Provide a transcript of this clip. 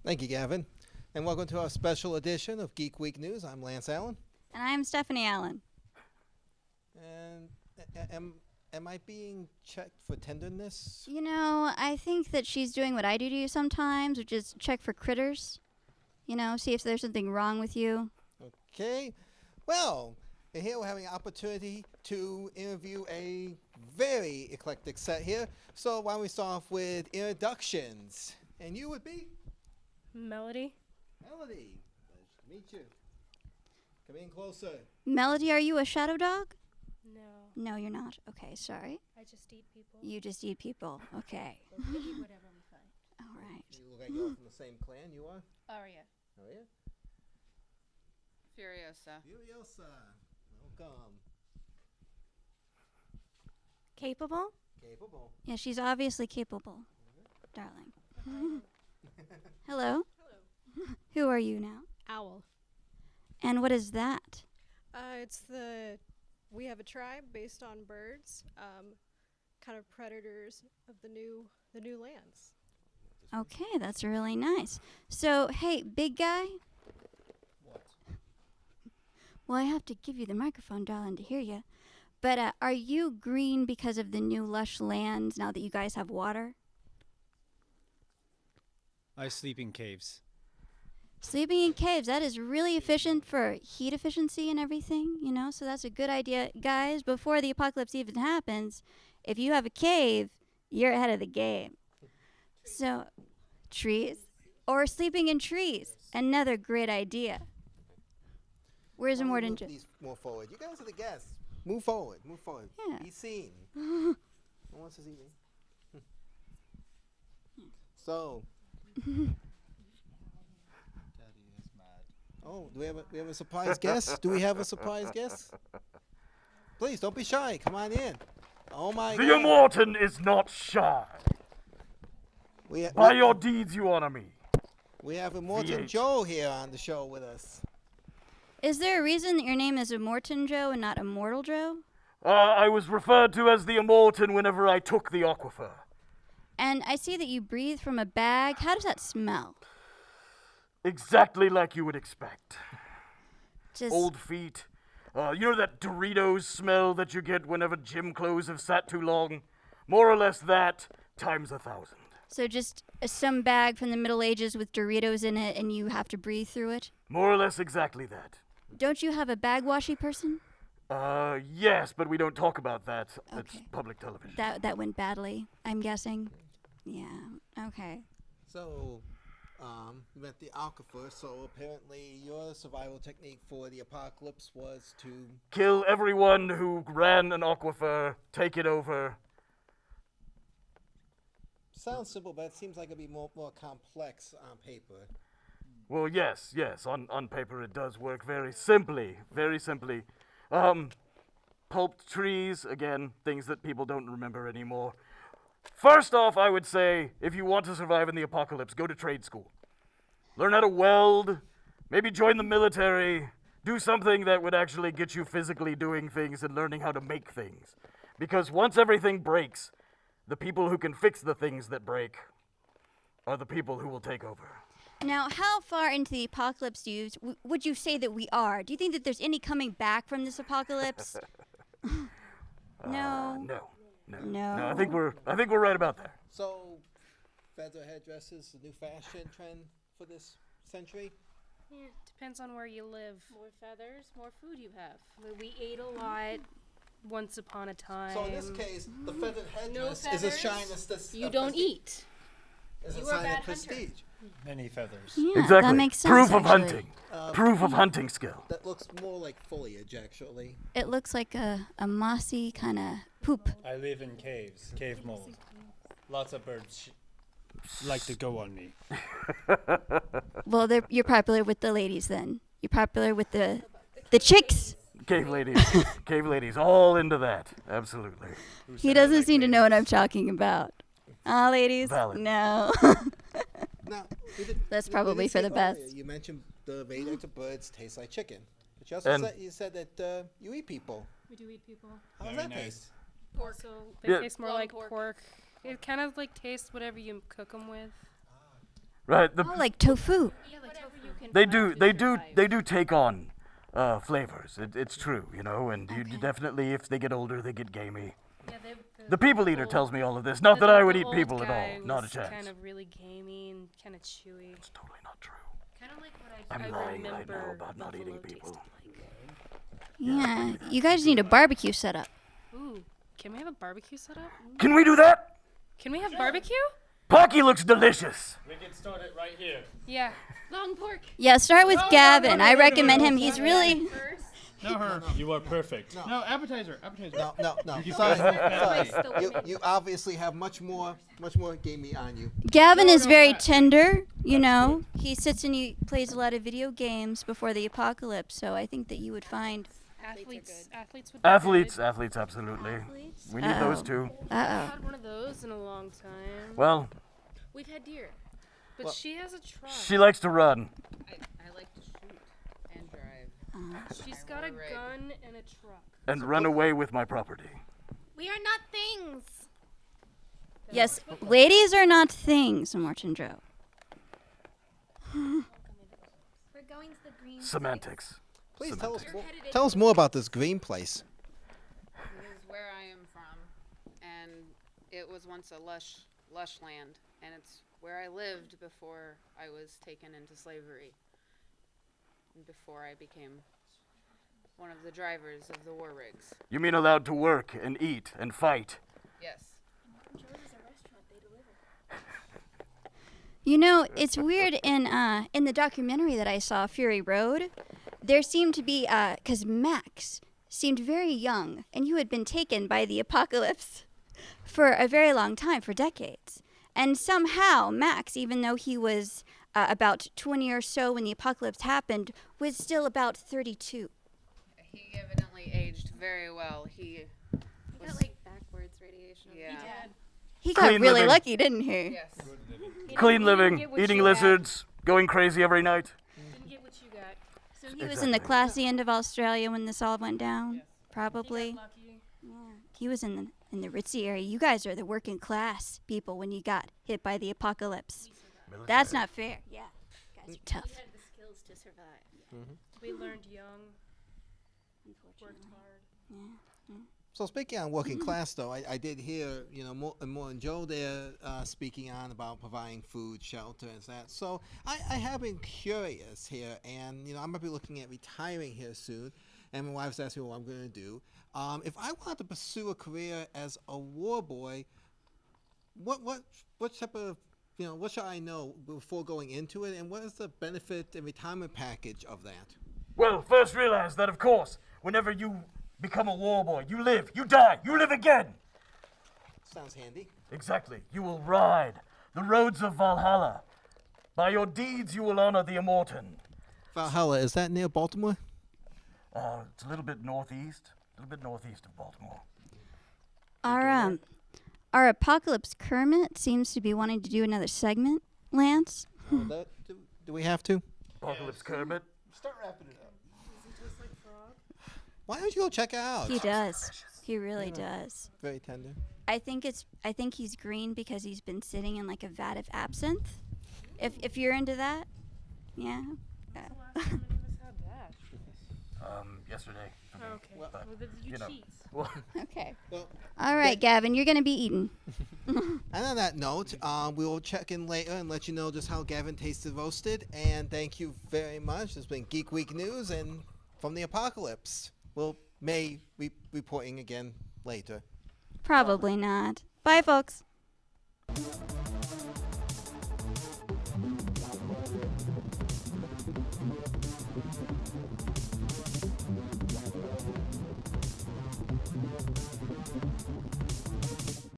Thank you, Gavin. And welcome to our special edition of Geek Week News. I'm Lance Allen. And I'm Stephanie Allen. And am I being checked for tenderness? You know, I think that she's doing what I do to you sometimes, which is check for critters. You know, see if there's something wrong with you. Okay. Well, and here we're having an opportunity to interview a very eclectic set here. So why don't we start off with introductions? And you would be? Melody. Melody. Nice to meet you. Come in closer. Melody, are you a shadow dog? No. No, you're not. Okay, sorry. I just eat people. You just eat people. Okay. We eat whatever we find. All right. You look like you're from the same clan you are. Aria. Oh, yeah? Furiosa. Furiosa. Welcome. Capable? Capable. Yeah, she's obviously capable, darling. Hello. Hello. Who are you now? Owl. And what is that? We have a tribe based on birds, kind of predators of the new lands. Okay, that's really nice. So, hey, big guy. What? Well, I have to give you the microphone, darling, to hear you. But are you green because of the new lush lands now that you guys have water? I sleep in caves. Sleeping in caves, that is really efficient for heat efficiency and everything, you know, so that's a good idea. Guys, before the apocalypse even happens, if you have a cave, you're ahead of the game. So, trees, or sleeping in trees, another great idea. Where's Immortan? Please move forward. You guys are the guests. Move forward. Move forward. Yeah. Be seen. No one wants to see me. So. Oh, do we have a surprise guest? Do we have a surprise guest? Please don't be shy. Come on in. Oh my The God. Immortan is not shy. By your deeds you honor me. We have Immortan V8. Joe here on the show with us. Is there a reason that your name is Immortan Joe and not Immortal Joe? I was referred to as the Immortan whenever I took the aquifer. And I see that you breathe from a bag. How does that smell? Exactly like you would expect. Just Old feet. You know that Doritos smell that you get whenever gym clothes have sat too long? More or less that, times 1,000. So just some bag from the Middle Ages with Doritos in it and you have to breathe through it? More or less exactly that. Don't you have a bag-washy person? Yes, but we don't talk about that. It's Okay. public television. That went badly, I'm guessing. Yeah, okay. So, you met the Aquifer, so apparently your survival technique for the apocalypse was to... Kill everyone who ran an aquifer, take it over. Sounds simple, but it seems like it'd be more complex on paper. Well, yes. On paper it does work very simply. Pulped trees, again, things that people don't remember anymore. First off, I would say, if you want to survive in the apocalypse, go to trade school. Learn how to weld, maybe join the military, do something that would actually get you physically doing things and learning how to make things. Because once everything breaks, the people who can fix the things that break are the people who will take over. Now, how far into the apocalypse would you say that we are? Do you think that there's any coming back from this apocalypse? No. No, I think we're right about there. So, feather headdresses, the new fashion trend for this century? Yeah, depends on where you live. More feathers, more food you have. We ate a lot once upon a time. So in this case, the feathered No headdress is a feathers, sign of you don't eat. Is a You are a sign bad of hunter. prestige. Many feathers. Yeah, Exactly. that makes sense. Proof of actually. hunting. Proof of hunting skill. That looks more like foliage, actually. It looks like a mossy kind of poop. I live in caves, cave mold. Lots of birds like to go on me. Well, you're popular with the ladies then. You're popular with the chicks. Cave ladies, all into that. Absolutely. He doesn't seem to know what I'm talking about. Ladies? Valid. No. Now, That's probably for the best. You mentioned the radioactive birds taste like chicken. But you also said that you eat people. We do eat people. How does Very that nice. taste? Pork. So they Yeah. taste more Long like pork. pork. It kind of like tastes whatever you cook them with. Right? Oh, like tofu. Yeah, like tofu you can They find do to they do survive. they do take on flavors. It's true, you know, and you definitely, if they get older, they get gamey. Yeah, The people eater tells me all of this. Not that I would eat people at all. Not a chance. Kind of really gamey and kind of chewy. It's totally not true. Kind of like what I'm I lying right remember now about not eating buffalo people. tasted Yeah, you guys need a barbecue set up. like. Ooh, can we have a barbecue set up? Can we do that? Can we have barbecue? Pocky looks delicious. We can start it right here. Yeah. Long pork. Yeah, start with Gavin. I recommend him. He's really. No, her. You are perfect. No, appetizer. Appetizer. No. You Sorry, can sorry. You obviously have much more gamey on you. Gavin is very tender, you know. He sits and he plays a lot of video games before the apocalypse, so I think that you would find. Athletes would be Athletes, absolutely. We need those too. good. I've had one of those in a long time. Well, We've had deer. But she has a truck. she likes to run. I like to shoot and drive. She's got a gun and a truck. And run away with my property. We are not things. Yes, ladies are not things, Mortendro. We're going to the green. Semantics. Please Semantics. tell us more about this green place. This is where I am from, and it was once a lush land, and it's where I lived before I was taken into slavery, and before I became one of the drivers of the war rigs. You mean allowed to work and eat and fight? Yes. You know, it's weird in the documentary that I saw, Fury Road, there seemed to be, because Max seemed very young, and you had been taken by the apocalypse for a very long time, for decades. And somehow Max, even though he was about 20 or so when the apocalypse happened, was still about 32. He evidently aged very well. He was, got like backwards radiation. yeah. He got Clean really living. lucky, didn't he? Yes. Clean living, get what eating you got. lizards, going crazy every night. Didn't get what you got. So he was in the classy end of Australia when this all went down, He probably. got lucky. Yeah, he was in the ritzy area. You guys are the working class people when you got hit by the apocalypse. That's not fair. Yeah, you guys are tough. had the skills to survive. We learned young, worked hard. So speaking on working class, though, I did hear, you know, more and Joe there speaking on about providing food, shelter, and that. So I have been curious here, and you know, I might be looking at retiring here soon, and my wife's asking me what I'm going to do. If I wanted to pursue a career as a war boy, what type of, you know, what should I know before going into it, and what is the benefit and retirement package of that? Well, first realize that, of course, whenever you become a war boy, you live, you die, you live again. Sounds handy. Exactly. You will ride the roads of Valhalla. By your deeds, you will honor the immortan. Valhalla, is that near Baltimore? It's a little bit northeast of Baltimore. Our apocalypse Kermit seems to be wanting to do another segment. Lance, Do we have to? Apocalypse Kermit. Start wrapping it up. Why don't you go check it out? he does. He really does. Very tender. I think he's green because he's been sitting in like a vat of absinthe. If you're into that, yeah. Last time any of us had that. Yesterday. Oh, okay. Well, Well, then you you know. cheat. Well, Okay. Well, All right, Gavin, you're gonna be eaten. and on that note, we will check in later and let you know just how Gavin tasted roasted. And thank you very much. This has been Geek Week News and from the apocalypse. We'll may be reporting again later. Probably not. Bye, folks.